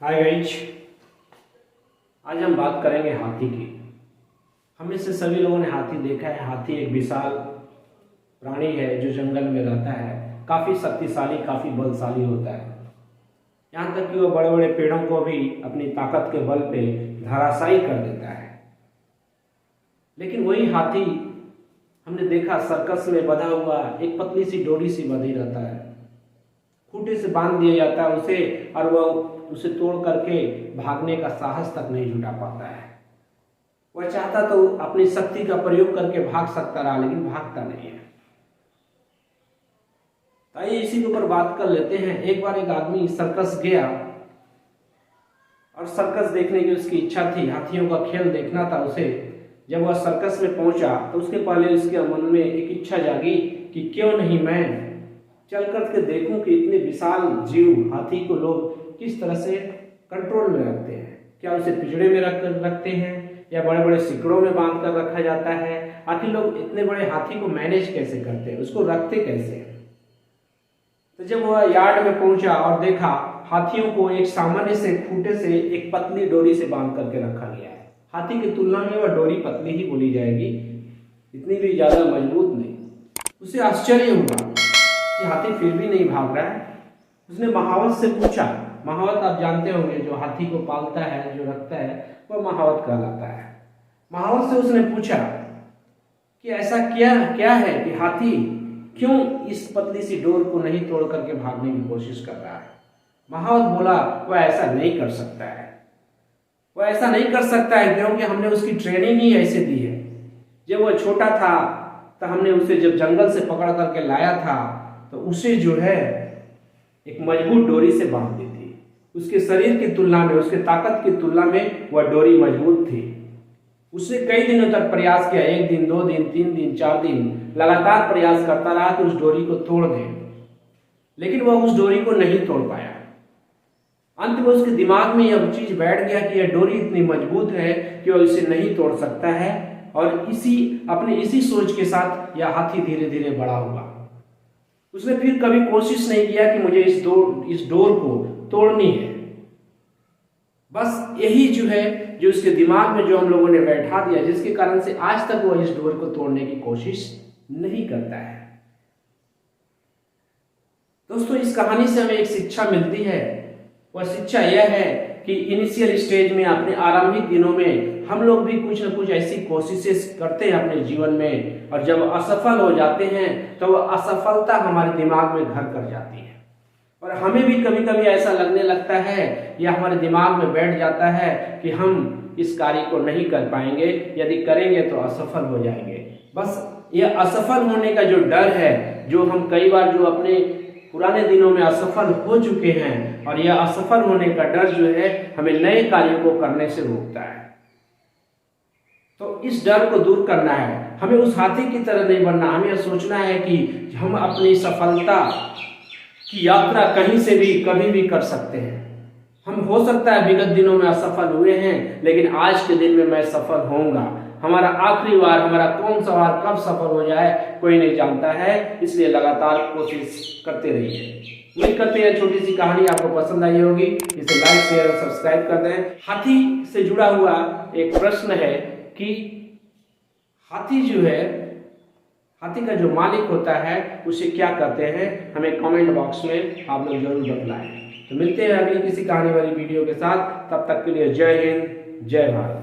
Hi guys, आज हम बात करेंगे हाथी की। हम में से सभी लोगों ने हाथी देखा है। हाथी एक विशाल प्राणी है जो जंगल में रहता है। काफ़ी शक्तिशाली, काफ़ी बलशाली होता है। यहाँ तक कि वह बड़े बड़े पेड़ों को भी अपनी ताकत के बल पे धराशायी कर देता है। लेकिन वही हाथी हमने देखा सर्कस में बंधा हुआ एक पतली सी डोरी सी बंधी रहता है। खूंटे से बांध दिया जाता है उसे, और वह उसे तोड़ करके भागने का साहस तक नहीं जुटा पाता है। वह चाहता तो अपनी शक्ति का प्रयोग करके भाग सकता रहा, लेकिन भागता नहीं है। आइए इसी के ऊपर बात कर लेते हैं। एक बार एक आदमी सर्कस गया और सर्कस देखने की उसकी इच्छा थी, हाथियों का खेल देखना था उसे। जब वह सर्कस में पहुंचा तो उसके पहले उसके मन में एक इच्छा जागी कि क्यों नहीं मैं चल करके देखूं कि इतने विशाल जीव हाथी को लोग किस तरह से कंट्रोल में रखते हैं। क्या उसे पिंजड़े में रखते हैं या बड़े बड़े सिकड़ों में बांध कर रखा जाता है? आखिर लोग इतने बड़े हाथी को मैनेज कैसे करते हैं, उसको रखते कैसे हैं? तो जब वह यार्ड में पहुंचा और देखा हाथियों को एक सामान्य से खूंटे से एक पतली डोरी से बांध करके रखा गया है। हाथी की तुलना में वह डोरी पतली ही बोली जाएगी, इतनी भी ज्यादा मजबूत नहीं। उसे आश्चर्य हुआ कि हाथी फिर भी नहीं भाग रहा है। उसने महावत से पूछा। महावत आप जानते होंगे, जो हाथी को पालता है, जो रखता है, वह महावत कहलाता है। महावत से उसने पूछा कि ऐसा क्या है कि हाथी क्यों इस पतली सी डोर को नहीं तोड़ करके भागने की कोशिश कर रहा है? महावत बोला, वह ऐसा नहीं कर सकता है। वह ऐसा नहीं कर सकता है क्योंकि हमने उसकी ट्रेनिंग ही ऐसे दी है। जब वह छोटा था तो हमने उसे जब जंगल से पकड़ करके लाया था तो उसे जो है एक मजबूत डोरी से बांध दी थी। उसके शरीर की तुलना में, उसके ताकत की तुलना में वह डोरी मजबूत थी। उसने कई दिनों तक प्रयास किया, 1 दिन, 2 दिन, 3 दिन, 4 दिन लगातार प्रयास करता रहा कि उस डोरी को तोड़ दे, लेकिन वह उस डोरी को नहीं तोड़ पाया। अंत में उसके दिमाग में यह चीज बैठ गया कि यह डोरी इतनी मजबूत है कि वह इसे नहीं तोड़ सकता है, और इसी सोच के साथ यह हाथी धीरे धीरे बड़ा हुआ। उसने फिर कभी कोशिश नहीं किया कि मुझे इस डोर को तोड़नी है। बस यही जो है, जो उसके दिमाग में जो हम लोगों ने बैठा दिया, जिसके कारण से आज तक वो इस डोर को तोड़ने की कोशिश नहीं करता है। दोस्तों, इस कहानी से हमें एक शिक्षा मिलती है। वह शिक्षा यह है कि इनिशियल स्टेज में, अपने आरंभिक दिनों में हम लोग भी कुछ न कुछ ऐसी कोशिशें करते हैं अपने जीवन में, और जब असफल हो जाते हैं तो वह असफलता हमारे दिमाग में घर कर जाती है, और हमें भी कभी कभी ऐसा लगने लगता है या हमारे दिमाग में बैठ जाता है कि हम इस कार्य को नहीं कर पाएंगे, यदि करेंगे तो असफल हो जाएंगे। बस यह असफल होने का जो डर है, जो हम कई बार जो अपने पुराने दिनों में असफल हो चुके हैं, और यह असफल होने का डर जो है हमें नए कार्यों को करने से रोकता है। तो इस डर को दूर करना है। हमें उस हाथी की तरह नहीं बनना। हमें यह सोचना है कि हम अपनी सफलता की यात्रा कहीं से भी कभी भी कर सकते हैं। हम हो सकता है विगत दिनों में असफल हुए हैं, लेकिन आज के दिन में मैं सफल होऊंगा। हमारा आखिरी बार, हमारा कौन सा बार कब सफल हो जाए कोई नहीं जानता है, इसलिए लगातार कोशिश करते रहिए। उम्मीद करते हैं छोटी सी कहानी आपको पसंद आई होगी। इसे लाइक, शेयर और सब्सक्राइब कर दें। हाथी से जुड़ा हुआ एक प्रश्न है कि हाथी जो है, हाथी का जो मालिक होता है उसे क्या कहते हैं? हमें कमेंट बॉक्स में आप लोग जरूर बतलाएं। तो मिलते हैं अगली किसी कहानी वाली वीडियो के साथ। तब तक के लिए जय हिंद, जय भारत।